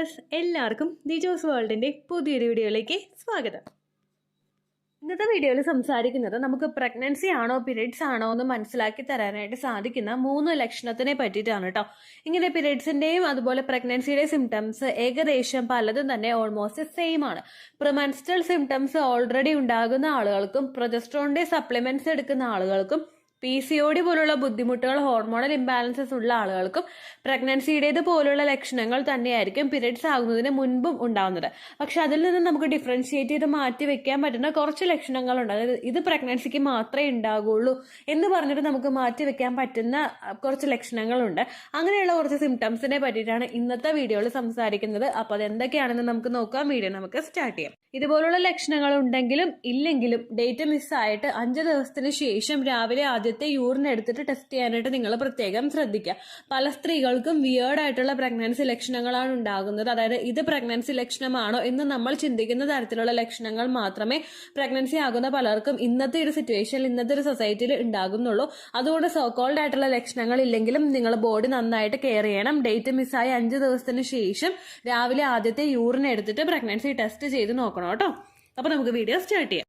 Viewers, എല്ലാവർക്കും ദിജോസ് വേൾഡിൻ്റെ പുതിയൊരു വീഡിയോയിലേക്ക് സ്വാഗതം. ഇന്നത്തെ വീഡിയോയിൽ സംസാരിക്കുന്നത് നമുക്ക് പ്രഗ്നൻസി ആണോ പീരിയഡ്സ് ആണോ എന്ന് മനസ്സിലാക്കി തരാനായിട്ട് സാധിക്കുന്ന 3 ലക്ഷണത്തിനെ പറ്റിയിട്ടാണ് കേട്ടോ. ഇങ്ങനെ പീരിയഡ്സിൻ്റെയും അതുപോലെ പ്രഗ്നൻസിയുടെയും സിംറ്റംസ് ഏകദേശം പലതും തന്നെ ഓൾമോസ്റ്റ് സെയിം ആണ്. പ്രിമെൻസ്ട്രൽ സിംറ്റംസ് ഓൾറെഡി ഉണ്ടാകുന്ന ആളുകൾക്കും പ്രൊജസ്ട്രോണിൻ്റെ സപ്ലിമെൻറ്റ്സ് എടുക്കുന്ന ആളുകൾക്കും PCOD പോലുള്ള ബുദ്ധിമുട്ടുകൾ, ഹോർമോണൽ ഇംബാലൻസസ് ഉള്ള ആളുകൾക്കും പ്രഗ്നൻസിയുടേത് പോലുള്ള ലക്ഷണങ്ങൾ തന്നെയായിരിക്കും പീരിയഡ്സ് ആകുന്നതിന് മുൻപും ഉണ്ടാകുന്നത്. പക്ഷെ അതിൽ നിന്ന് നമുക്ക് ഡിഫറൻഷിയേറ്റ് ചെയ്ത് മാറ്റി വെക്കാൻ പറ്റുന്ന കുറച്ച് ലക്ഷണങ്ങളുണ്ട്. അതായത് ഇത് പ്രഗ്നൻസിക്ക് മാത്രമേ ഉണ്ടാകുള്ളൂ എന്ന് പറഞ്ഞിട്ട് നമുക്ക് മാറ്റി വെക്കാൻ പറ്റുന്ന കുറച്ച് ലക്ഷണങ്ങളുണ്ട്. അങ്ങനെയുള്ള കുറച്ച് സിംറ്റംസിനെ പറ്റിയിട്ടാണ് ഇന്നത്തെ വീഡിയോയിൽ സംസാരിക്കുന്നത്. അപ്പോൾ അത് എന്തൊക്കെയാണെന്ന് നമുക്ക് നോക്കാം. വീഡിയോ നമുക്ക് സ്റ്റാർട്ട് ചെയ്യാം. ഇതുപോലുള്ള ലക്ഷണങ്ങൾ ഉണ്ടെങ്കിലും ഇല്ലെങ്കിലും ഡേറ്റ് മിസ്സായിട്ട് 5 ദിവസത്തിന് ശേഷം രാവിലെ ആദ്യത്തെ യൂറിൻ എടുത്തിട്ട് ടെസ്റ്റ് ചെയ്യാനായിട്ട് നിങ്ങൾ പ്രത്യേകം ശ്രദ്ധിക്കുക. പല സ്ത്രീകൾക്കും വിയേർഡ് ആയിട്ടുള്ള പ്രഗ്നൻസി ലക്ഷണങ്ങളാണ് ഉണ്ടാകുന്നത്. അതായത് ഇത് പ്രഗ്നൻസി ലക്ഷണമാണോ എന്ന് നമ്മൾ ചിന്തിക്കുന്ന തരത്തിലുള്ള ലക്ഷണങ്ങൾ മാത്രമേ പ്രഗ്നൻസി ആകുന്ന പലർക്കും ഇന്നത്തെ ഒരു സിറ്റുവേഷനിൽ, ഇന്നത്തെ ഒരു സൊസൈറ്റിയിൽ ഉണ്ടാകുന്നുള്ളൂ. അതുകൊണ്ട് സോക്കോൾഡ് ആയിട്ടുള്ള ലക്ഷണങ്ങൾ ഇല്ലെങ്കിലും നിങ്ങൾ ബോഡി നന്നായിട്ട് കെയർ ചെയ്യണം. ഡേറ്റ് മിസ്സായി 5 ദിവസത്തിന് ശേഷം രാവിലെ ആദ്യത്തെ യൂറിൻ എടുത്തിട്ട് പ്രഗ്നൻസി ടെസ്റ്റ് ചെയ്ത് നോക്കണം കേട്ടോ. അപ്പൊ നമുക്ക് വീഡിയോ സ്റ്റാർട്ട് ചെയ്യാം.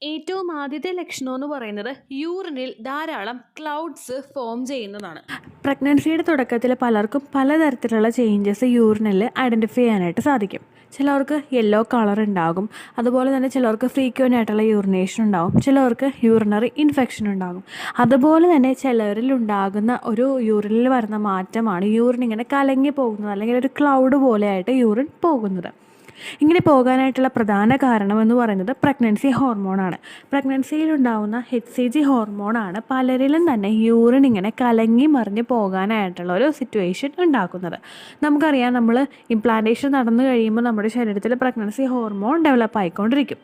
ഏറ്റവും ആദ്യത്തെ ലക്ഷണം എന്ന് പറയുന്നത് യൂറിനിൽ ധാരാളം ക്ലൗഡ്സ് ഫോം ചെയ്യുന്നതാണ്. പ്രഗ്നൻസിയുടെ തുടക്കത്തിൽ പലർക്കും പലതരത്തിലുള്ള ചേഞ്ചസ് യൂറിനിൽ ഐഡൻറ്റിഫൈ ചെയ്യാനായിട്ട് സാധിക്കും. ചിലർക്ക് യെല്ലോ കളർ ഉണ്ടാകും, അതുപോലെ തന്നെ ചിലർക്ക് ഫ്രീക്വൻ്റ് ആയിട്ടുള്ള യൂറിനേഷൻ ഉണ്ടാകും, ചിലർക്ക് യൂറിനറി ഇൻഫെക്ഷൻ ഉണ്ടാകും. അതുപോലെ തന്നെ ചിലരിൽ ഉണ്ടാകുന്ന ഒരു യൂറിനിൽ വരുന്ന മാറ്റമാണ് യൂറിൻ ഇങ്ങനെ കലങ്ങി പോകുന്നത്, അല്ലെങ്കിൽ ഒരു ക്ലൗഡ് പോലെയായിട്ട് യൂറിൻ പോകുന്നത്. ഇങ്ങനെ പോകാനായിട്ടുള്ള പ്രധാന കാരണം എന്ന് പറയുന്നത് പ്രഗ്നൻസി ഹോർമോണാണ്. പ്രഗ്നൻസിയിലുണ്ടാവുന്ന HCG ഹോർമോണാണ് പലരിലും തന്നെ യൂറിൻ ഇങ്ങനെ കലങ്ങി മറിഞ്ഞ് പോകാനായിട്ടുള്ള ഒരു സിറ്റുവേഷൻ ഉണ്ടാക്കുന്നത്. നമുക്കറിയാം, നമ്മൾ ഇംപ്ലാന്റേഷൻ നടന്നു കഴിയുമ്പോൾ നമ്മുടെ ശരീരത്തിൽ പ്രഗ്നൻസി ഹോർമോൺ ഡെവലപ്പ് ആയിക്കൊണ്ടിരിക്കും.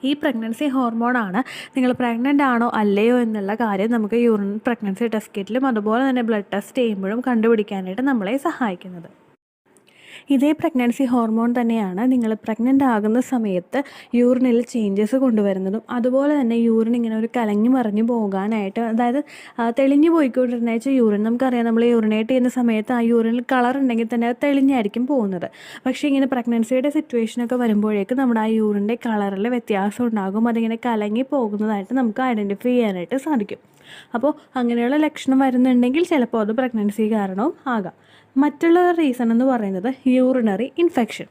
ഈ പ്രഗ്നൻസി ഹോർമോണാണ് നിങ്ങൾ പ്രഗ്നൻ്റ് ആണോ അല്ലയോ എന്നുള്ള കാര്യം നമുക്ക് യൂറിൻ പ്രഗ്നൻസി ടെസ്റ്റ് കിറ്റിലും അതുപോലെ തന്നെ ബ്ലഡ് ടെസ്റ്റ് ചെയ്യുമ്പോഴും കണ്ടുപിടിക്കാനായിട്ട് നമ്മളെ സഹായിക്കുന്നത്. ഇതേ പ്രഗ്നൻസി ഹോർമോൺ തന്നെയാണ് നിങ്ങൾ പ്രഗ്നൻ്റ് ആകുന്ന സമയത്ത് യൂറിനിൽ ചേഞ്ചസ് കൊണ്ടുവരുന്നതും. അതുപോലെ തന്നെ യൂറിൻ ഇങ്ങനെ ഒരു കലങ്ങി മറിഞ്ഞു പോകാനായിട്ട്, അതായത് തെളിഞ്ഞു പോയിക്കൊണ്ടിരുന്ന യൂറിൻ, നമുക്കറിയാം നമ്മൾ യൂറിനേറ്റ് ചെയ്യുന്ന സമയത്ത് ആ യൂറിനിൽ കളർ ഉണ്ടെങ്കിൽ തന്നെ അത് തെളിഞ്ഞായിരിക്കും പോകുന്നത്. പക്ഷേ ഇങ്ങനെ പ്രഗ്നൻസിയുടെ സിറ്റുവേഷനൊക്കെ വരുമ്പോഴേക്ക് നമ്മുടെ ആ യൂറിൻ്റെ കളറിൽ വ്യത്യാസം ഉണ്ടാകും. അതിങ്ങനെ കലങ്ങി പോകുന്നതായിട്ട് നമുക്ക് ഐഡൻറ്റിഫൈ ചെയ്യാനായിട്ട് സാധിക്കും. അപ്പോൾ അങ്ങനെയുള്ള ലക്ഷണം വരുന്നുണ്ടെങ്കിൽ ചിലപ്പോൾ അത് പ്രഗ്നൻസി കാരണവും ആകാം. മറ്റുള്ള റീസൺ എന്ന് പറയുന്നത് യൂറിനറി ഇൻഫെക്ഷൻ.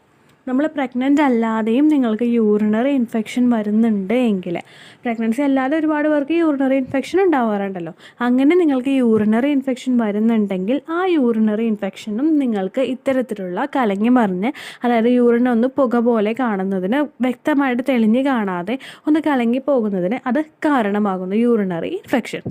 നമ്മൾ പ്രഗ്നൻ്റ് അല്ലാതെയും നിങ്ങൾക്ക് യൂറിനറി ഇൻഫെക്ഷൻ വരുന്നുണ്ട് എങ്കിൽ, പ്രഗ്നൻസി അല്ലാതെ ഒരുപാട് പേർക്ക് യൂറിനറി ഇൻഫെക്ഷൻ ഉണ്ടാവാറുണ്ടല്ലോ, അങ്ങനെ നിങ്ങൾക്ക് യൂറിനറി ഇൻഫെക്ഷൻ വരുന്നുണ്ടെങ്കിൽ ആ യൂറിനറി ഇൻഫെക്ഷനും നിങ്ങൾക്ക് ഇത്തരത്തിലുള്ള കലങ്ങി മറിഞ്ഞ്, അതായത് യൂറിൻ ഒന്ന് പുക പോലെ കാണുന്നതിന്, വ്യക്തമായിട്ട് തെളിഞ്ഞ് കാണാതെ ഒന്ന് കലങ്ങി പോകുന്നതിന് അത് കാരണമാകുന്നു യൂറിനറി ഇൻഫെക്ഷൻ.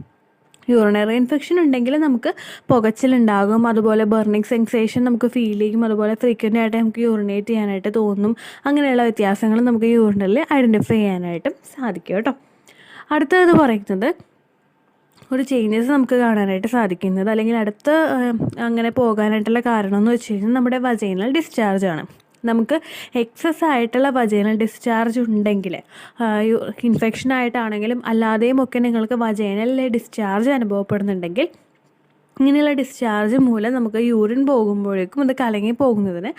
യൂറിനറി ഇൻഫെക്ഷൻ ഉണ്ടെങ്കിൽ നമുക്ക് പുകച്ചിലുണ്ടാകും, അതുപോലെ ബർണിങ് സെൻസേഷൻ നമുക്ക് ഫീൽ ചെയ്യും, അതുപോലെ ഫ്രീക്വൻ്റ് ആയിട്ട് നമുക്ക് യൂറിനേറ്റ് ചെയ്യാനായിട്ട് തോന്നും. അങ്ങനെയുള്ള വ്യത്യാസങ്ങൾ നമുക്ക് യൂറിനിൽ ഐഡൻറ്റിഫൈ ചെയ്യാനായിട്ടും സാധിക്കും കേട്ടോ. അടുത്തത് പറയുന്നത് ഒരു ചേഞ്ചസ് നമുക്ക് കാണാനായിട്ട് സാധിക്കുന്നത്, അല്ലെങ്കിൽ അങ്ങനെ പോകാനായിട്ടുള്ള കാരണം എന്ന് വെച്ച് കഴിഞ്ഞാൽ നമ്മുടെ വജൈനൽ ഡിസ്ചാർജ് ആണ്. നമുക്ക് എക്സസ് ആയിട്ടുള്ള വജൈനൽ ഡിസ്ചാർജ് ഉണ്ടെങ്കിൽ, ഇൻഫെക്ഷൻ ആയിട്ടാണെങ്കിലും അല്ലാതെയും ഒക്കെ നിങ്ങൾക്ക് വജൈനൽ ഡിസ്ചാർജ് അനുഭവപ്പെടുന്നുണ്ടെങ്കിൽ, ഇങ്ങനെയുള്ള ഡിസ്ചാർജ് മൂലം നമുക്ക് യൂറിൻ പോകുമ്പോഴേക്കും അത് കലങ്ങി പോകുന്നതിന്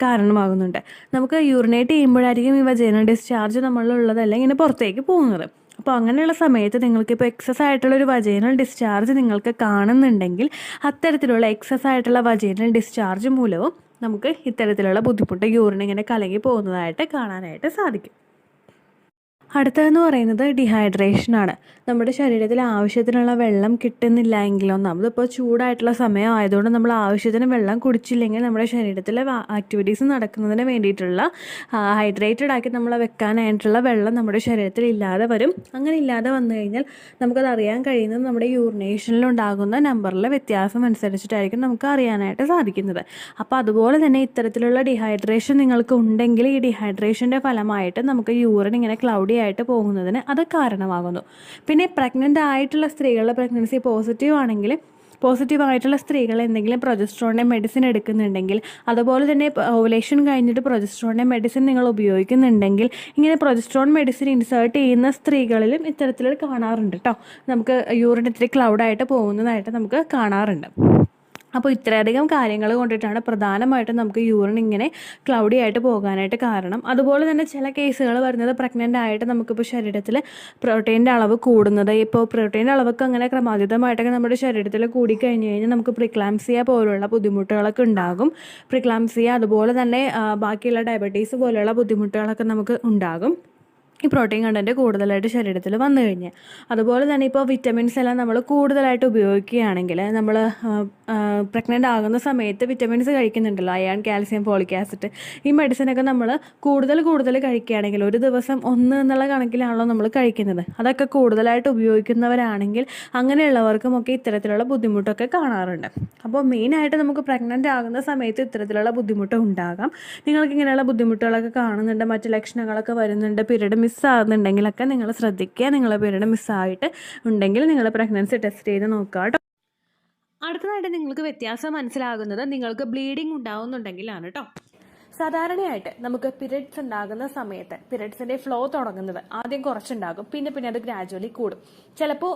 കാരണമാകുന്നുണ്ട്. നമുക്ക് യൂറിനേറ്റ് ചെയ്യുമ്പോഴായിരിക്കും ഈ വജൈനൽ ഡിസ്ചാർജ് നമ്മളുള്ളതല്ല ഇങ്ങനെ പുറത്തേക്ക് പോകുന്നത്. അപ്പോൾ അങ്ങനെയുള്ള സമയത്ത് നിങ്ങൾക്കിപ്പോൾ എക്സസ് ആയിട്ടുള്ളൊരു വജൈനൽ ഡിസ്ചാർജ് നിങ്ങൾക്ക് കാണുന്നുണ്ടെങ്കിൽ, അത്തരത്തിലുള്ള എക്സസ് ആയിട്ടുള്ള വജൈനൽ ഡിസ്ചാർജ് മൂലവും നമുക്ക് ഇത്തരത്തിലുള്ള ബുദ്ധിമുട്ട്, യൂറിൻ ഇങ്ങനെ കലങ്ങി പോകുന്നതായിട്ട് കാണാനായിട്ട് സാധിക്കും. അടുത്തതെന്ന് പറയുന്നത് ഡീഹൈഡ്രേഷനാണ്. നമ്മുടെ ശരീരത്തിൽ ആവശ്യത്തിനുള്ള വെള്ളം കിട്ടുന്നില്ല എങ്കിൽ, ഒന്നാമതിപ്പോൾ ചൂടായിട്ടുള്ള സമയം ആയതുകൊണ്ട് നമ്മൾ ആവശ്യത്തിന് വെള്ളം കുടിച്ചില്ലെങ്കിൽ നമ്മുടെ ശരീരത്തിലെ ആക്ടിവിറ്റീസ് നടക്കുന്നതിന് വേണ്ടിയിട്ടുള്ള ഹൈഡ്രേറ്റഡ് ആക്കി നമ്മളെ വെക്കാനായിട്ടുള്ള വെള്ളം നമ്മുടെ ശരീരത്തിൽ ഇല്ലാതെ വരും. അങ്ങനെ ഇല്ലാതെ വന്നു കഴിഞ്ഞാൽ നമുക്കത് അറിയാൻ കഴിയുന്നത് നമ്മുടെ യൂറിനേഷനിലുണ്ടാകുന്ന നമ്പറിലെ വ്യത്യാസം അനുസരിച്ചിട്ടായിരിക്കും നമുക്ക് അറിയാനായിട്ട് സാധിക്കുന്നത്. അപ്പോൾ അതുപോലെ തന്നെ ഇത്തരത്തിലുള്ള ഡീഹൈഡ്രേഷൻ നിങ്ങൾക്ക് ഉണ്ടെങ്കിൽ, ഈ ഡീഹൈഡ്രേഷൻ്റെ ഫലമായിട്ട് നമുക്ക് യൂറിൻ ഇങ്ങനെ ക്ലൗഡി ആയിട്ട് പോകുന്നതിന് അത് കാരണമാകുന്നു. പിന്നെ പ്രഗ്നൻ്റ് ആയിട്ടുള്ള സ്ത്രീകളുടെ പ്രഗ്നൻസി പോസിറ്റീവ് ആയിട്ടുള്ള സ്ത്രീകൾ എന്തെങ്കിലും പ്രൊജസ്ട്രോണിൻ്റെ മെഡിസിൻ എടുക്കുന്നുണ്ടെങ്കിൽ, അതുപോലെ തന്നെ ഓവുലേഷൻ കഴിഞ്ഞിട്ട് പ്രൊജസ്ട്രോണിൻ്റെ മെഡിസിൻ നിങ്ങൾ ഉപയോഗിക്കുന്നുണ്ടെങ്കിൽ, ഇങ്ങനെ പ്രൊജസ്ട്രോൺ മെഡിസിൻ ഇൻസേർട്ട് ചെയ്യുന്ന സ്ത്രീകളിലും ഇത്തരത്തിൽ കാണാറുണ്ട് കേട്ടോ. നമുക്ക് യൂറിൻ ഇത്തിരി ക്ലൗഡായിട്ട് പോകുന്നതായിട്ട് നമുക്ക് കാണാറുണ്ട്. അപ്പോൾ ഇത്രയധികം കാര്യങ്ങൾ കൊണ്ടിട്ടാണ് പ്രധാനമായിട്ടും നമുക്ക് യൂറിൻ ഇങ്ങനെ ക്ലൗഡി ആയിട്ട് പോകാനായിട്ട് കാരണം. അതുപോലെ തന്നെ ചില കേസുകൾ വരുന്നത് പ്രഗ്നൻ്റ് ആയിട്ട് നമുക്കിപ്പോൾ ശരീരത്തിൽ പ്രോട്ടീൻ്റെ അളവ് കൂടുന്നത്. ഇപ്പോൾ പ്രോട്ടീൻ്റെ അളവൊക്കെ അങ്ങനെ ക്രമാതീതമായിട്ടൊക്കെ നമ്മുടെ ശരീരത്തിൽ കൂടിക്കഴിഞ്ഞ് കഴിഞ്ഞാൽ നമുക്ക് പ്രിക്ലാംസിയ പോലുള്ള ബുദ്ധിമുട്ടുകളൊക്കെ ഉണ്ടാകും. പ്രിക്ലാംസിയ അതുപോലെ തന്നെ ബാക്കിയുള്ള ഡയബറ്റീസ് പോലെയുള്ള ബുദ്ധിമുട്ടുകളൊക്കെ നമുക്ക് ഉണ്ടാകും ഈ പ്രോട്ടീൻ കണ്ടൻറ്റ് കൂടുതലായിട്ട് ശരീരത്തിൽ വന്നു കഴിഞ്ഞാൽ. അതുപോലെ തന്നെ ഇപ്പോൾ വിറ്റമിൻസ് എല്ലാം നമ്മൾ കൂടുതലായിട്ട് ഉപയോഗിക്കുകയാണെങ്കിൽ നമ്മൾ പ്രഗ്നൻ്റ് ആകുന്ന സമയത്ത് വിറ്റമിൻസ് കഴിക്കുന്നുണ്ടല്ലോ, അയൺ, കാൽസ്യം, ഫോളിക് ആസിഡ്, ഈ മെഡിസിനൊക്കെ നമ്മൾ കൂടുതൽ കഴിക്കുകയാണെങ്കിൽ ഒരു ദിവസം 1 എന്നുള്ള കണക്കിലാണല്ലോ നമ്മൾ കഴിക്കുന്നത്. അതൊക്കെ കൂടുതലായിട്ട് ഉപയോഗിക്കുന്നവരാണെങ്കിൽ അങ്ങനെയുള്ളവർക്കുമൊക്കെ ഇത്തരത്തിലുള്ള ബുദ്ധിമുട്ടൊക്കെ കാണാറുണ്ട്. അപ്പോൾ മെയിനായിട്ട് നമുക്ക് പ്രഗ്നൻ്റ് ആകുന്ന സമയത്ത് ഇത്തരത്തിലുള്ള ബുദ്ധിമുട്ട് ഉണ്ടാകാം. നിങ്ങൾക്ക് ഇങ്ങനെയുള്ള ബുദ്ധിമുട്ടുകളൊക്കെ കാണുന്നുണ്ട്, മറ്റ് ലക്ഷണങ്ങളൊക്കെ വരുന്നുണ്ട്, പീരീഡ് മിസ്സാകുന്നുണ്ടെങ്കിലൊക്കെ നിങ്ങൾ ശ്രദ്ധിക്കുക. നിങ്ങൾ പീരീഡ് മിസ്സായിട്ട് ഉണ്ടെങ്കിൽ നിങ്ങൾ പ്രഗ്നൻസി ടെസ്റ്റ് ചെയ്ത് നോക്കുക കേട്ടോ. അടുത്തതായിട്ട് നിങ്ങൾക്ക് വ്യത്യാസം മനസ്സിലാകുന്നത് നിങ്ങൾക്ക് ബ്ലീഡിങ് ഉണ്ടാവുന്നുണ്ടെങ്കിലാണ് കേട്ടോ. സാധാരണയായിട്ട് നമുക്ക് പീരിയഡ്സ് ഉണ്ടാകുന്ന സമയത്ത് പീരിയഡ്സിന്റെ ഫ്ലോ തുടങ്ങുന്നത് ആദ്യം കുറച്ചുണ്ടാകും, പിന്നെ അത് ഗ്രാജുവലി കൂടും. ചിലപ്പോൾ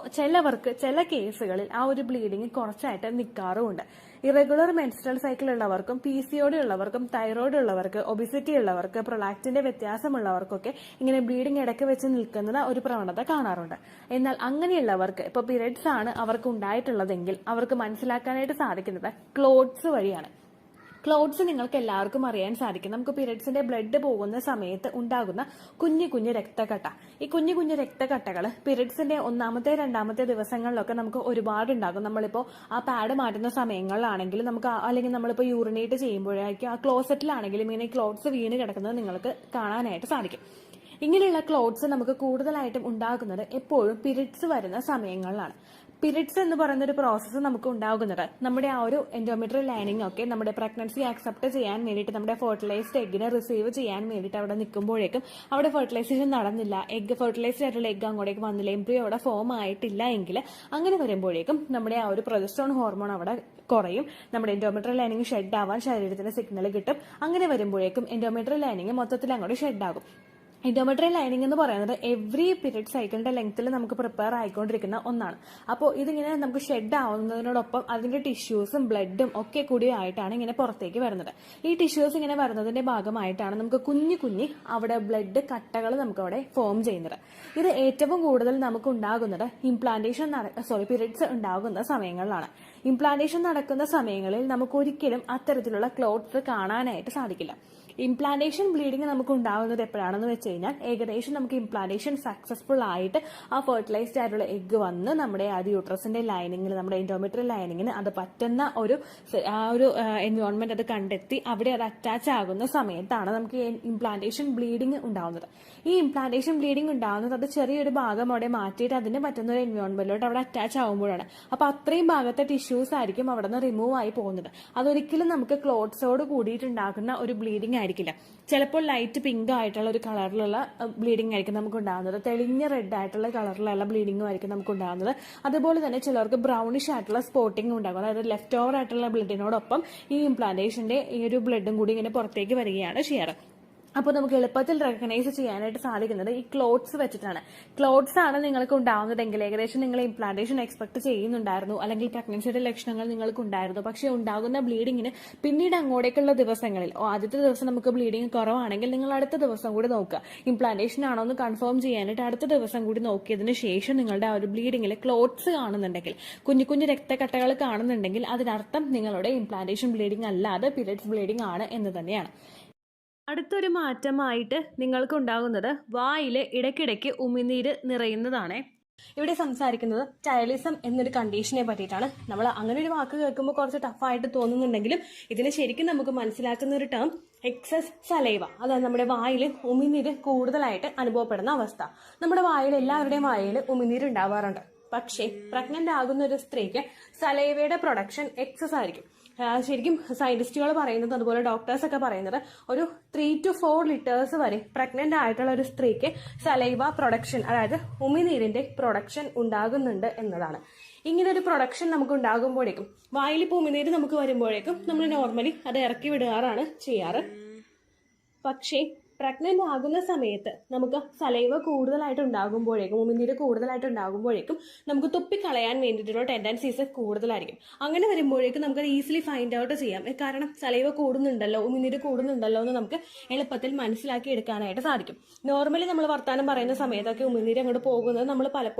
ചില കേസുകളിൽ ആ ഒരു ബ്ലീഡിങ് കുറച്ചായിട്ട് നിൽക്കാറുമുണ്ട്. ഇറഗുലർ മെൻസ്ട്രൽ സൈക്കിൾ ഉള്ളവർക്കും PCOD ഉള്ളവർക്കും തൈറോയ്ഡ് ഉള്ളവർക്ക് ഒബിസിറ്റി ഉള്ളവർക്ക് പ്രൊലാക്റ്റിന്റെ വ്യത്യാസമുള്ളവർക്കൊക്കെ ഇങ്ങനെ ബ്ലീഡിങ് ഇടയ്ക്ക് വെച്ച് നിൽക്കുന്ന ഒരു പ്രവണത കാണാറുണ്ട്. എന്നാൽ അങ്ങനെയുള്ളവർക്ക് ഇപ്പോൾ പീരിയഡ്സ് ആണ് അവർക്ക് ഉണ്ടായിട്ടുള്ളതെങ്കിൽ അവർക്ക് മനസ്സിലാക്കാനായിട്ട് സാധിക്കുന്നത് ക്ലോട്ട്സ് വഴിയാണ്. ക്ലോട്ട്സ് നിങ്ങൾക്ക് എല്ലാവർക്കും അറിയാൻ സാധിക്കും. നമുക്ക് പീരിയഡ്സിന്റെ ബ്ലഡ് പോകുന്ന സമയത്ത് ഉണ്ടാകുന്ന കുഞ്ഞു രക്തക്കട്ട. ഈ കുഞ്ഞു രക്തക്കട്ടകൾ പീരിയഡ്സിന്റെ 1ാമത്തെ 2ാമത്തെ ദിവസങ്ങളിലൊക്കെ നമുക്ക് ഒരുപാട് ഉണ്ടാകും. നമ്മളിപ്പോൾ ആ പാഡ് മാറ്റുന്ന സമയങ്ങളിലാണെങ്കിലും നമുക്ക് അല്ലെങ്കിൽ നമ്മളിപ്പോൾ യൂറിനേറ്റ് ചെയ്യുമ്പോഴേക്കും ആ ക്ലോസറ്റിലാണെങ്കിലും ഇങ്ങനെ ക്ലോട്ട്സ് വീണ് കിടക്കുന്നത് നിങ്ങൾക്ക് കാണാനായിട്ട് സാധിക്കും. ഇങ്ങനെയുള്ള ക്ലോട്ട്സ് നമുക്ക് കൂടുതലായിട്ടും ഉണ്ടാകുന്നത് എപ്പോഴും പീരിയഡ്സ് വരുന്ന സമയങ്ങളിലാണ്. പീരിയഡ്സ് എന്ന് പറയുന്ന ഒരു പ്രോസസ്സ് നമുക്ക് ഉണ്ടാകുന്നത് നമ്മുടെ ആ ഒരു എൻഡോമെട്രിയൽ ലൈനിങ് ഒക്കെ നമ്മുടെ പ്രഗ്നൻസി ആക്സെപ്റ്റ് ചെയ്യാൻ വേണ്ടിയിട്ട് നമ്മുടെ ഫെർട്ടിലൈസ്ഡ് എഗ്ഗിനെ റിസീവ് ചെയ്യാൻ വേണ്ടിയിട്ട് അവിടെ നിൽക്കുമ്പോഴേക്കും അവിടെ ഫെർട്ടിലൈസേഷൻ നടന്നില്ല, ഫെർട്ടിലൈസ്ഡ് ആയിട്ടുള്ള എഗ്ഗ് അങ്ങോട്ടേക്ക് വന്നില്ല, എംബ്രിയോ അവിടെ ഫോം ആയിട്ടില്ല എങ്കിൽ അങ്ങനെ വരുമ്പോഴേക്കും നമ്മുടെ ആ ഒരു പ്രൊജസ്ട്രോൺ ഹോർമോൺ അവിടെ കുറയും. നമ്മുടെ എൻഡോമെട്രിയൽ ലൈനിങ് ഷെഡ് ആവാൻ ശരീരത്തിന് സിഗ്നൽ കിട്ടും. അങ്ങനെ വരുമ്പോഴേക്കും എൻഡോമെട്രിയൽ ലൈനിങ് മൊത്തത്തിൽ അങ്ങോട്ട് ഷെഡ് ആകും. എൻഡോമെട്രിയൽ ലൈനിങ് എന്ന് പറയുന്നത് എവറി പീരിയഡ് സൈക്കിളിന്റെ ലെങ്ത്തിൽ നമുക്ക് പ്രിപ്പയർ ആയിക്കൊണ്ടിരിക്കുന്ന ഒന്നാണ്. അപ്പോൾ ഇതിങ്ങനെ നമുക്ക് ഷെഡ് ആവുന്നതിനോടൊപ്പം അതിന്റെ ടിഷ്യൂസും ബ്ലഡും ഒക്കെ കൂടി ആയിട്ടാണ് ഇങ്ങനെ പുറത്തേക്ക് വരുന്നത്. ഈ ടിഷ്യൂസ് ഇങ്ങനെ വരുന്നതിന്റെ ഭാഗമായിട്ടാണ് നമുക്ക് കുഞ്ഞു അവിടെ ബ്ലഡ് കട്ടകൾ നമുക്ക് അവിടെ ഫോം ചെയ്യുന്നത്. ഇത് ഏറ്റവും കൂടുതൽ നമുക്ക് ഉണ്ടാകുന്നത് പീരിയഡ്സ് ഉണ്ടാകുന്ന സമയങ്ങളിലാണ്. ഇംപ്ലാന്റേഷൻ നടക്കുന്ന സമയങ്ങളിൽ നമുക്ക് ഒരിക്കലും അത്തരത്തിലുള്ള ക്ലോട്ട്സ് കാണാനായിട്ട് സാധിക്കില്ല. ഇംപ്ലാന്റേഷൻ ബ്ലീഡിങ് നമുക്ക് ഉണ്ടാകുന്നത് എപ്പോഴാണെന്ന് വെച്ച് കഴിഞ്ഞാൽ ഏകദേശം നമുക്ക് ഇംപ്ലാന്റേഷൻ സക്സസ്ഫുൾ ആയിട്ട് ആ ഫെർട്ടിലൈസ്ഡ് ആയിട്ടുള്ള എഗ്ഗ് വന്ന് നമ്മുടെ ആ യൂട്രസിന്റെ ലൈനിങ്ങിൽ നമ്മുടെ എൻഡോമെട്രിയൽ ലൈനിങ്ങിന് അത് പറ്റുന്ന ഒരു എൻവയോൺമെന്റ് അത് കണ്ടെത്തി അവിടെ അത് അറ്റാച്ച് ആകുന്ന സമയത്താണ് നമുക്ക് ഇംപ്ലാന്റേഷൻ ബ്ലീഡിങ് ഉണ്ടാവുന്നത്. ഈ ഇംപ്ലാന്റേഷൻ ബ്ലീഡിങ് ഉണ്ടാകുന്നത് അത് ചെറിയൊരു ഭാഗം അവിടെ മാറ്റിയിട്ട് അതിന് പറ്റുന്ന ഒരു എൻവയോൺമെന്റിലോട്ട് അവിടെ അറ്റാച്ച് ആകുമ്പോഴാണ്. അപ്പൊ അത്രയും ഭാഗത്തെ ടിഷ്യൂസ് ആയിരിക്കും അവിടെ നിന്ന് റിമൂവ് ആയി പോകുന്നത്. അതൊരിക്കലും നമുക്ക് ക്ലോട്ട്സോട് കൂടിയിട്ടുണ്ടാകുന്ന ഒരു ബ്ലീഡിങ് ആയിരിക്കില്ല. ചിലപ്പോൾ ലൈറ്റ് പിങ്ക് ആയിട്ടുള്ള ഒരു കളറിലുള്ള ബ്ലീഡിംഗ് ആയിരിക്കും നമുക്ക് ഉണ്ടാകുന്നത്. തെളിഞ്ഞ റെഡ് ആയിട്ടുള്ള കളറിലുള്ള ബ്ലീഡിംഗും ആയിരിക്കും നമുക്ക് ഉണ്ടാകുന്നത്. അതുപോലെ തന്നെ ചിലർക്ക് ബ്രൗണിഷ് ആയിട്ടുള്ള സ്പോട്ടിംഗ് ഉണ്ടാകും. അതായത് ലെഫ്റ്റ് ഓവർ ആയിട്ടുള്ള ബ്ലഡിനോടൊപ്പം ഈ ഇംപ്ലാന്റേഷന്റെ ഈ ഒരു ബ്ലഡും കൂടി ഇങ്ങനെ പുറത്തേക്ക് വരികയാണ് ചെയ്യാറ്. അപ്പോൾ നമുക്ക് എളുപ്പത്തിൽ റെക്കഗ്നൈസ് ചെയ്യാനായിട്ട് സാധിക്കുന്നത് ഈ ക്ലോട്ട്സ് വെച്ചിട്ടാണ്. ക്ലോട്ട്സ് ആണ് നിങ്ങൾക്ക് ഉണ്ടാവുന്നതെങ്കിൽ ഏകദേശം നിങ്ങൾ ഇംപ്ലാന്റേഷൻ എക്സ്പെക്ട് ചെയ്യുന്നുണ്ടായിരുന്നു, അല്ലെങ്കിൽ പ്രഗ്നൻസിയുടെ ലക്ഷണങ്ങൾ നിങ്ങൾക്ക് ഉണ്ടായിരുന്നു. പക്ഷേ ഉണ്ടാകുന്ന ബ്ലീഡിങ്ങിന് പിന്നീട് അങ്ങോട്ടേക്കുള്ള ദിവസങ്ങളിൽ ആദ്യത്തെ ദിവസം നമുക്ക് ബ്ലീഡിങ് കുറവാണെങ്കിൽ നിങ്ങൾ അടുത്ത ദിവസം കൂടി നോക്കുക. ഇംപ്ലാന്റേഷൻ ആണോ എന്ന് കൺഫേം ചെയ്യാനായിട്ട് അടുത്ത ദിവസം കൂടി നോക്കിയതിന് ശേഷം നിങ്ങളുടെ ആ ഒരു ബ്ലീഡിങ്ങിൽ ക്ലോട്ട്സ് കാണുന്നുണ്ടെങ്കിൽ, കുഞ്ഞു രക്തക്കട്ടകൾ കാണുന്നുണ്ടെങ്കിൽ അതിനർത്ഥം നിങ്ങളുടെ ഇംപ്ലാന്റേഷൻ ബ്ലീഡിംഗ് അല്ലാതെ പീരിയഡ്സ് ബ്ലീഡിംഗ് ആണ് എന്ന് തന്നെയാണ്. അടുത്തൊരു മാറ്റമായിട്ട് നിങ്ങൾക്ക് ഉണ്ടാകുന്നത് വായിൽ ഇടയ്ക്കിടയ്ക്ക് ഉമിനീര് നിറയുന്നതാണ്. ഇവിടെ സംസാരിക്കുന്നത് ടൈലിസം എന്നൊരു കണ്ടീഷനെ പറ്റിയിട്ടാണ്. നമ്മൾ അങ്ങനെ ഒരു വാക്ക് കേൾക്കുമ്പോൾ കുറച്ച് ടഫായിട്ട് തോന്നുന്നുണ്ടെങ്കിലും ഇതിന് ശരിക്കും നമുക്ക് മനസ്സിലാക്കുന്ന ഒരു ടേം എക്സസ് സലൈവ, അതായത് നമ്മുടെ വായിൽ ഉമിനീര് കൂടുതലായിട്ട് അനുഭവപ്പെടുന്ന അവസ്ഥ. നമ്മുടെ വായിൽ എല്ലാവരുടെയും വായിൽ ഉമിനീര് ഉണ്ടാവാറുണ്ട്. പക്ഷേ പ്രഗ്നന്റ് ആകുന്ന ഒരു സ്ത്രീക്ക് സലൈവയുടെ പ്രൊഡക്ഷൻ എക്സസ് ആയിരിക്കും. ശരിക്കും സയന്റിസ്റ്റുകൾ പറയുന്നത്, അതുപോലെ ഡോക്ടേഴ്സ് ഒക്കെ പറയുന്നത്, ഒരു 3 to 4 ലിറ്റേഴ്സ് വരെ പ്രഗ്നന്റ് ആയിട്ടുള്ള ഒരു സ്ത്രീക്ക് സലൈവ പ്രൊഡക്ഷൻ, അതായത് ഉമിനീരിന്റെ പ്രൊഡക്ഷൻ ഉണ്ടാകുന്നുണ്ട് എന്നതാണ്. ഇങ്ങനെ ഒരു പ്രൊഡക്ഷൻ നമുക്ക് ഉണ്ടാകുമ്പോഴേക്കും വായിലിപ്പോൾ ഉമിനീര് നമുക്ക് വരുമ്പോഴേക്കും നമ്മൾ നോർമലി അത് ഇറക്കി വിടാറാണ് ചെയ്യാറ്. പക്ഷേ പ്രഗ്നന്റ് ആകുന്ന സമയത്ത് നമുക്ക് സലൈവ കൂടുതലായിട്ട് ഉണ്ടാകുമ്പോഴേക്കും ഉമിനീര് കൂടുതലായിട്ട് ഉണ്ടാകുമ്പോഴേക്കും നമുക്ക് തുപ്പിക്കളയാൻ വേണ്ടിയിട്ടുള്ള ടെൻഡൻസീസ് കൂടുതലായിരിക്കും. അങ്ങനെ വരുമ്പോഴേക്കും നമുക്ക് ഈസിലി ഫൈൻഡ് ഔട്ട് ചെയ്യാം. കാരണം സലൈവ കൂടുന്നുണ്ടല്ലോ, ഉമിനീര് കൂടുന്നുണ്ടല്ലോ എന്ന് നമുക്ക് എളുപ്പത്തിൽ മനസ്സിലാക്കി എടുക്കാനായിട്ട് സാധിക്കും. നോർമലി നമ്മൾ വർത്താനം പറയുന്ന സമയത്തൊക്കെ ഉമിനീര് അങ്ങോട്ട് പോകുന്നത് നമ്മൾ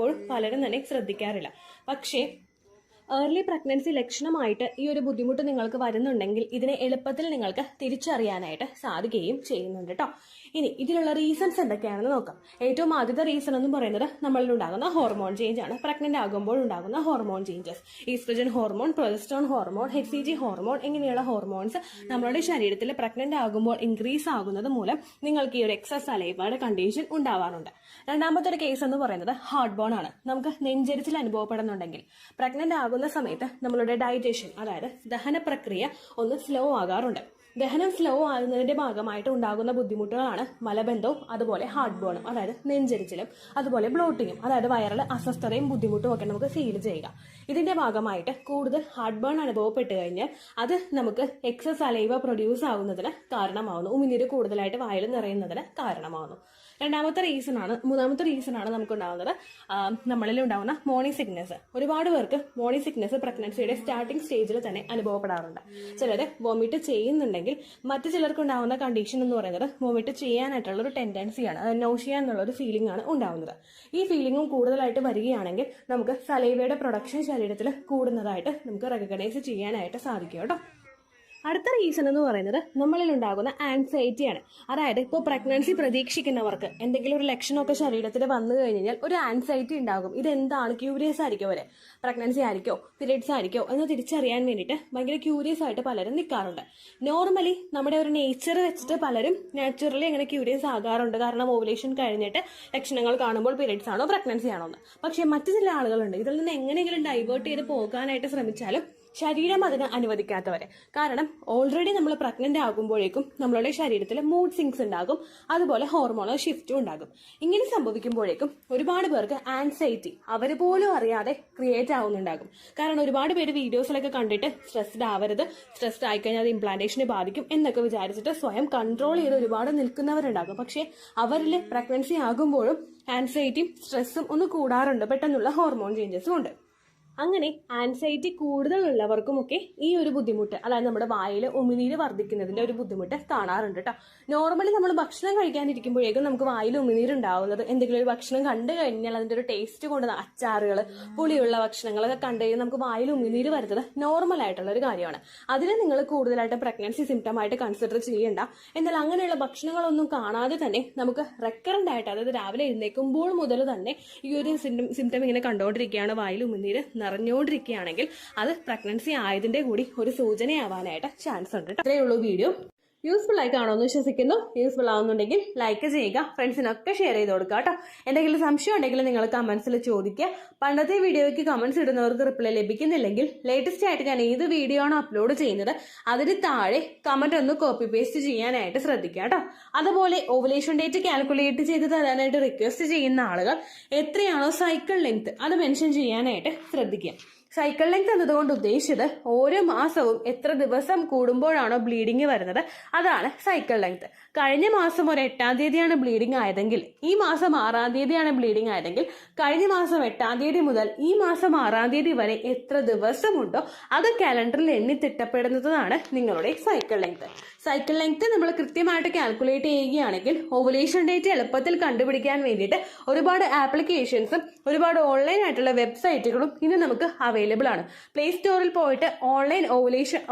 പലരും തന്നെ ശ്രദ്ധിക്കാറില്ല. പക്ഷേ ഏർലി പ്രഗ്നൻസി ലക്ഷണമായിട്ട് ഈ ഒരു ബുദ്ധിമുട്ട് നിങ്ങൾക്ക് വരുന്നുണ്ടെങ്കിൽ ഇതിനെ എളുപ്പത്തിൽ നിങ്ങൾക്ക് തിരിച്ചറിയാനായിട്ട് സാധിക്കുകയും ചെയ്യുന്നുണ്ട് കേട്ടോ. ഇനി ഇതിലുള്ള റീസൺസ് എന്തൊക്കെയാണെന്ന് നോക്കാം. ഏറ്റവും ആദ്യത്തെ റീസൺ എന്ന് പറയുന്നത് നമ്മളിൽ ഉണ്ടാകുന്ന ഹോർമോൺ ചേഞ്ച് ആണ്. പ്രഗ്നന്റ് ആകുമ്പോൾ ഉണ്ടാകുന്ന hormone changes, oestrogen hormone, progesterone hormone, HCG hormone ഇങ്ങനെയുള്ള ഹോർമോൺസ് നമ്മുടെ ശരീരത്തിൽ പ്രഗ്നന്റ് ആകുമ്പോൾ ഇൻക്രീസ് ആകുന്നത് മൂലം നിങ്ങൾക്ക് ഈ ഒരു എക്സസ് സലൈവയുടെ കണ്ടീഷൻ ഉണ്ടാവാറുണ്ട്. രണ്ടാമത്തെ ഒരു കേസ് എന്ന് പറയുന്നത് ഹാർട്ട് ബേൺ ആണ്. നമുക്ക് നെഞ്ചരിച്ചിൽ അനുഭവപ്പെടുന്നുണ്ടെങ്കിൽ പ്രഗ്നന്റ് ആകുന്ന സമയത്ത് നമ്മളുടെ ഡൈജഷൻ, അതായത് ദഹന പ്രക്രിയ ഒന്ന് സ്ലോ ആകാറുണ്ട്. ദഹനം സ്ലോ ആകുന്നതിന്റെ ഭാഗമായിട്ട് ഉണ്ടാകുന്ന ബുദ്ധിമുട്ടുകളാണ് മലബന്ധവും അതുപോലെ ഹാർട്ട് ബേണും, അതായത് നെഞ്ചരിച്ചിലും അതുപോലെ ബ്ലോട്ടിങ്ങും, അതായത് വയറിൽ അസ്വസ്ഥതയും ബുദ്ധിമുട്ടും ഒക്കെ നമുക്ക് ഫീൽ ചെയ്യുക. ഇതിന്റെ ഭാഗമായിട്ട് കൂടുതൽ ഹാർട്ട് ബേൺ അനുഭവപ്പെട്ട് കഴിഞ്ഞാൽ അത് നമുക്ക് എക്സസ് സലൈവ പ്രൊഡ്യൂസ് ആവുന്നതിന് കാരണമാവുന്നു, ഉമിനീര് കൂടുതലായിട്ട് വായിൽ നിറയുന്നതിന് കാരണമാവുന്നു. മൂന്നാമത്തെ റീസൺ ആണ് നമുക്കുണ്ടാകുന്നത് നമ്മളിൽ ഉണ്ടാകുന്ന മോർണിംഗ് സിക്നസ്. ഒരുപാട് പേർക്ക് മോർണിംഗ് സിക്നസ് പ്രഗ്നൻസിയുടെ സ്റ്റാർട്ടിംഗ് സ്റ്റേജിൽ തന്നെ അനുഭവപ്പെടാറുണ്ട്. ചിലർ വോമിറ്റ് ചെയ്യുന്നുണ്ടെങ്കിൽ മറ്റു ചിലർക്ക് ഉണ്ടാകുന്ന കണ്ടീഷൻ എന്ന് പറയുന്നത് വോമിറ്റ് ചെയ്യാനായിട്ടുള്ള ഒരു ടെൻഡൻസിയാണ്, അത് നൗഷിയ എന്നുള്ള ഒരു ഫീലിംഗ് ആണ് ഉണ്ടാകുന്നത്. ഈ ഫീലിംഗും കൂടുതലായിട്ട് വരികയാണെങ്കിൽ നമുക്ക് സലൈവയുടെ പ്രൊഡക്ഷൻ ശരീരത്തിൽ കൂടുന്നതായിട്ട് നമുക്ക് റെക്കഗ്നൈസ് ചെയ്യാനായിട്ട് സാധിക്കും കേട്ടോ. അടുത്ത റീസൺ എന്ന് പറയുന്നത് നമ്മളിൽ ഉണ്ടാകുന്ന ആൻസൈറ്റിയാണ്. അതായത് ഇപ്പോൾ പ്രഗ്നൻസി പ്രതീക്ഷിക്കുന്നവർക്ക് എന്തെങ്കിലും ഒരു ലക്ഷണമൊക്കെ ശരീരത്തിൽ വന്നു കഴിഞ്ഞാൽ ഒരു ആൻസൈറ്റി ഉണ്ടാകും. ഇതെന്താണ്, ക്യൂരിയസ് ആയിരിക്കും അവര്, പ്രഗ്നൻസി ആയിരിക്കോ പീരിയഡ്സ് ആയിരിക്കോ എന്ന് തിരിച്ചറിയാൻ വേണ്ടിയിട്ട് ഭയങ്കര ക്യൂരിയസ് ആയിട്ട് പലരും നിൽക്കാറുണ്ട്. നോർമലി നമ്മുടെ ഒരു നേച്ചർ വെച്ചിട്ട് പലരും നാച്ചുറലി അങ്ങനെ ക്യൂരിയസ് ആകാറുണ്ട്. കാരണം ഓവുലേഷൻ കഴിഞ്ഞിട്ട് ലക്ഷണങ്ങൾ കാണുമ്പോൾ പീരിയഡ്സ് ആണോ പ്രഗ്നൻസി ആണോ എന്ന്. പക്ഷെ മറ്റു ചില ആളുകളുണ്ട് ഇതിൽ നിന്ന് എങ്ങനെയെങ്കിലും ഡൈവേർട്ട് ചെയ്ത് പോകാനായിട്ട് ശ്രമിച്ചാലും ശരീരം അതിന് അനുവദിക്കാത്തവരെ. കാരണം ഓൾറെഡി നമ്മൾ പ്രഗ്നന്റ് ആകുമ്പോഴേക്കും നമ്മളുടെ ശരീരത്തിൽ മൂഡ് സിങ്സ് ഉണ്ടാകും, അതുപോലെ ഹോർമോണൽ ഷിഫ്റ്റും ഉണ്ടാകും. ഇങ്ങനെ സംഭവിക്കുമ്പോഴേക്കും ഒരുപാട് പേർക്ക് ആൻസൈറ്റി അവർ പോലും അറിയാതെ ക്രിയേറ്റ് ആവുന്നുണ്ടാകും. കാരണം ഒരുപാട് പേര് വീഡിയോസിലൊക്കെ കണ്ടിട്ട് സ്ട്രെസ്ഡ് ആവരുത്, സ്ട്രെസ്ഡ് ആയിക്കഴിഞ്ഞാൽ അത് ഇംപ്ലാന്റേഷനെ ബാധിക്കും എന്നൊക്കെ വിചാരിച്ചിട്ട് സ്വയം കൺട്രോൾ ചെയ്ത് ഒരുപാട് നിൽക്കുന്നവരുണ്ടാകും. പക്ഷെ അവരിൽ പ്രഗ്നൻസി ആകുമ്പോഴും ആൻസൈറ്റിയും സ്ട്രെസ്സും ഒന്ന് കൂടാറുണ്ട്, പെട്ടെന്നുള്ള ഹോർമോൺ ചേഞ്ചസും ഉണ്ട്. അങ്ങനെ ആൻസൈറ്റി കൂടുതലുള്ളവർക്കുമൊക്കെ ഈ ഒരു ബുദ്ധിമുട്ട്, അതായത് നമ്മുടെ വായിൽ ഉമിനീര് വർദ്ധിക്കുന്നതിന്റെ ഒരു ബുദ്ധിമുട്ട് കാണാറുണ്ട് കേട്ടോ. നോർമലി നമ്മൾ ഭക്ഷണം കഴിക്കാനിരിക്കുമ്പോഴേക്കും നമുക്ക് വായിൽ ഉമിനീര് ഉണ്ടാവുന്നത് എന്തെങ്കിലും ഒരു ഭക്ഷണം കണ്ടു കഴിഞ്ഞാൽ അതിന്റെ ഒരു ടേസ്റ്റ് കൊണ്ട്, അച്ചാറുകൾ, പുളിയുള്ള ഭക്ഷണങ്ങളൊക്കെ കണ്ടു കഴിഞ്ഞാൽ നമുക്ക് വായിൽ ഉമിനീര് വരുന്നത് നോർമൽ ആയിട്ടുള്ള ഒരു കാര്യമാണ്. അതിനെ നിങ്ങൾ കൂടുതലായിട്ട് പ്രഗ്നൻസി സിംറ്റം ആയിട്ട് കൺസിഡർ ചെയ്യേണ്ട. എന്നാൽ അങ്ങനെയുള്ള ഭക്ഷണങ്ങളൊന്നും കാണാതെ തന്നെ നമുക്ക് റെക്കറന്റ് ആയിട്ട്, അതായത് രാവിലെ എഴുന്നേൽക്കുമ്പോൾ മുതൽ തന്നെ ഈ ഒരു സിംറ്റം ഇങ്ങനെ കണ്ടുകൊണ്ടിരിക്കുകയാണ്, വായിൽ ഉമിനീര് നിറഞ്ഞുകൊണ്ടിരിക്കുകയാണെങ്കിൽ അത് പ്രഗ്നൻസി ആയതിന്റെ കൂടി ഒരു സൂചനയാവാനായിട്ട് ചാൻസ് ഉണ്ട്. ഇത്രയേ ഉള്ളൂ വീഡിയോ. യൂസ്ഫുൾ ആയി കാണുമെന്ന് വിശ്വസിക്കുന്നു. യൂസ്ഫുൾ ആവുന്നുണ്ടെങ്കിൽ ലൈക്ക് ചെയ്യുക, ഫ്രണ്ട്സിനൊക്കെ ഷെയർ ചെയ്ത് കൊടുക്കുക കേട്ടോ. എന്തെങ്കിലും സംശയം ഉണ്ടെങ്കിൽ നിങ്ങൾ കമന്റ്സിൽ ചോദിക്കുക. പണ്ടത്തെ വീഡിയോയ്ക്ക് കമന്റ്സ് ഇടുന്നവർക്ക് റിപ്ലൈ ലഭിക്കുന്നില്ലെങ്കിൽ ലേറ്റസ്റ്റ് ആയിട്ട് ഞാൻ ഏത് വീഡിയോ ആണോ അപ്ലോഡ് ചെയ്യുന്നത് അതിന് താഴെ കമന്റ് ഒന്ന് കോപ്പി പേസ്റ്റ് ചെയ്യാനായിട്ട് ശ്രദ്ധിക്കുക കേട്ടോ. അതുപോലെ ഓവുലേഷൻ ഡേറ്റ് കാൽക്കുലേറ്റ് ചെയ്ത് തരാനായിട്ട് റിക്വസ്റ്റ് ചെയ്യുന്ന ആളുകൾ എത്രയാണോ സൈക്കിൾ ലെങ്ത് അത് മെൻഷൻ ചെയ്യാനായിട്ട് ശ്രദ്ധിക്കുക. സൈക്കിൾ ലെങ്ത് എന്നതുകൊണ്ട് ഉദ്ദേശിച്ചത് ഓരോ മാസവും എത്ര ദിവസം കൂടുമ്പോഴാണോ ബ്ലീഡിങ് വരുന്നത് അതാണ് സൈക്കിൾ ലെങ്ത്. കഴിഞ്ഞ മാസം ഒരു 8-ാം തീയതിയാണ് ബ്ലീഡിങ് ആയതെങ്കിൽ ഈ മാസം 6-ാം തീയതിയാണ് ബ്ലീഡിങ് ആയതെങ്കിൽ കഴിഞ്ഞ മാസം 8-ാം തീയതി മുതൽ ഈ മാസം 6-ാം തീയതി വരെ എത്ര ദിവസമുണ്ടോ അത് കാലണ്ടറിൽ എണ്ണി തിട്ടപ്പെടുന്നതാണ് നിങ്ങളുടെ സൈക്കിൾ ലെങ്ത്. സൈക്കിൾ ലെങ്ത് നമ്മൾ കൃത്യമായിട്ട് കാൽക്കുലേറ്റ് ചെയ്യുകയാണെങ്കിൽ ഓവുലേഷൻ ഡേറ്റ് എളുപ്പത്തിൽ കണ്ടുപിടിക്കാൻ വേണ്ടിയിട്ട് ഒരുപാട് ആപ്ലിക്കേഷൻസും ഒരുപാട് ഓൺലൈൻ ആയിട്ടുള്ള വെബ്സൈറ്റുകളും ഇന്ന് നമുക്ക് അവൈലബിൾ ആണ്. പ്ലേ സ്റ്റോറിൽ പോയിട്ട് ഓൺലൈൻ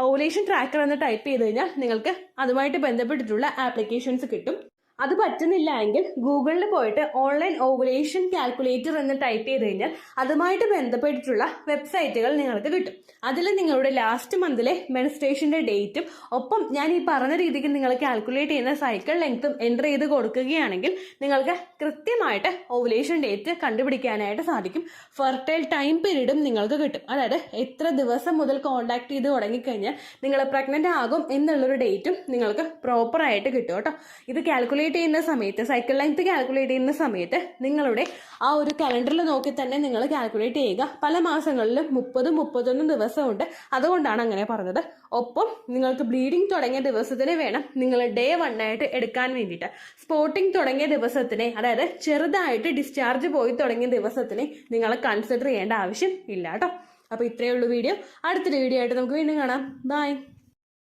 ഓവുലേഷൻ ട്രാക്കർ എന്ന് ടൈപ്പ് ചെയ്ത് കഴിഞ്ഞാൽ നിങ്ങൾക്ക് അതുമായിട്ട് ബന്ധപ്പെട്ടിട്ടുള്ള ആപ്ലിക്കേഷൻസ് കിട്ടും. അത് പറ്റുന്നില്ല എങ്കിൽ ഗൂഗിളിൽ പോയിട്ട് ഓൺലൈൻ ഓവുലേഷൻ കാൽക്കുലേറ്റർ എന്ന് ടൈപ്പ് ചെയ്ത് കഴിഞ്ഞാൽ അതുമായിട്ട് ബന്ധപ്പെട്ടിട്ടുള്ള വെബ്സൈറ്റുകൾ നിങ്ങൾക്ക് കിട്ടും. അതിൽ നിങ്ങളുടെ ലാസ്റ്റ് മന്തിലെ മെൻസ്ട്രേഷന്റെ ഡേറ്റും ഒപ്പം ഞാൻ ഈ പറഞ്ഞ രീതിക്ക് നിങ്ങൾ കാൽക്കുലേറ്റ് ചെയ്യുന്ന സൈക്കിൾ ലെങ്ത്തും എൻ്റർ ചെയ്ത് കൊടുക്കുകയാണെങ്കിൽ നിങ്ങൾക്ക് കൃത്യമായിട്ട് ഓവുലേഷൻ ഡേറ്റ് കണ്ടുപിടിക്കാനായിട്ട് സാധിക്കും. ഫെർട്ടൈൽ ടൈം പീരീഡും നിങ്ങൾക്ക് കിട്ടും. അതായത് എത്ര ദിവസം മുതൽ കോണ്ടാക്ട് ചെയ്ത് തുടങ്ങിക്കഴിഞ്ഞാൽ നിങ്ങൾ പ്രഗ്നന്റ് ആകും എന്നുള്ളൊരു ഡേറ്റും നിങ്ങൾക്ക് പ്രോപ്പറായിട്ട് കിട്ടും കേട്ടോ. ഇത് കാൽക്കുലേറ്റ് കാൽക്കുലേറ്റ് ചെയ്യുന്ന സമയത്ത്, സൈക്കിൾ ലെങ്ത് കാൽക്കുലേറ്റ് ചെയ്യുന്ന സമയത്ത് നിങ്ങളുടെ ആ ഒരു കലണ്ടറിൽ നോക്കി തന്നെ നിങ്ങൾ കാൽക്കുലേറ്റ് ചെയ്യുക. പല മാസങ്ങളിലും 30-31 ദിവസമുണ്ട്, അതുകൊണ്ടാണ് അങ്ങനെ പറഞ്ഞത്. ഒപ്പം നിങ്ങൾക്ക് ബ്ലീഡിങ് തുടങ്ങിയ ദിവസത്തിന് വേണം നിങ്ങൾ ഡേ 1 ആയിട്ട് എടുക്കാൻ വേണ്ടിയിട്ട്. സ്പോട്ടിങ് തുടങ്ങിയ ദിവസത്തിനെ, അതായത് ചെറുതായിട്ട് ഡിസ്ചാർജ് പോയി തുടങ്ങിയ ദിവസത്തിനെ നിങ്ങൾ കൺസിഡർ ചെയ്യേണ്ട ആവശ്യം ഇല്ല കേട്ടോ. അപ്പോൾ ഇത്രയേ ഉള്ളൂ വീഡിയോ. അടുത്തൊരു വീഡിയോ ആയിട്ട് നമുക്ക് വീണ്ടും കാണാം. ബൈ.